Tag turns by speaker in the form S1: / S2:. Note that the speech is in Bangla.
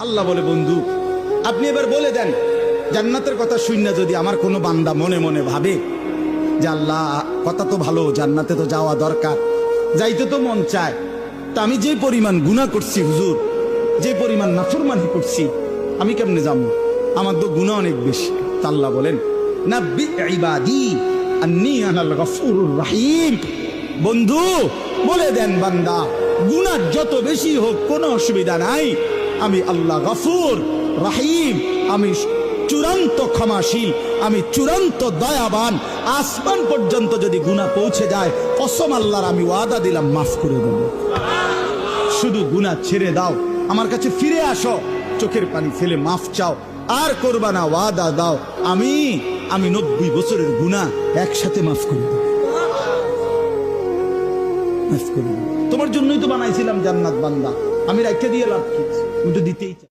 S1: আল্লাহ বলে, বন্ধু আপনি এবার বলে দেন, জান্নাতের কথা শুননা যদি আমার কোনো বান্দা মনে মনে ভাবে যে আল্লাহ কথা তো ভালো, জান্নাতে তো যাওয়া দরকার, যাইতে তো মন চায়, তা আমি যে পরিমাণ গুনাহ করছি হুজুর, যে পরিমাণ নাফরমানি করছি, আমি কেমনে যাবো? আমার তো গুনাহ অনেক বেশি। তা আল্লাহ বলেন, নাব্বি ইবাদি আন্নী আনাল গফুরুর রহিম। বন্ধু বলে দেন, বান্দা গুনাহ যত বেশি হোক কোনো অসুবিধা নাই, আমি আল্লাহ গফুর রহিম, আমি চূড়ান্ত ক্ষমাশীল, আমি চূড়ান্ত দয়াবান। আসমান পর্যন্ত যদি গুনাহ পৌঁছে যায়, কসম আল্লাহর আমি ওয়াদা দিলাম মাফ করে দেব। শুধু গুনাহ ছেড়ে দাও, আমার কাছে ফিরে আসো, চোখের পানি ফেলে মাফ চাও, আর করবা না, ওয়াদা দাও, আমি 90 বছরের গুনাহ একসাথে মাফ করে দেব। মাফ করে দেব। তোমার জন্যই তো বানাইছিলাম জান্নাত বান্দা, আমি রাইখা দিয়ে লাভ কি? তুমি তো দিতেই চাই।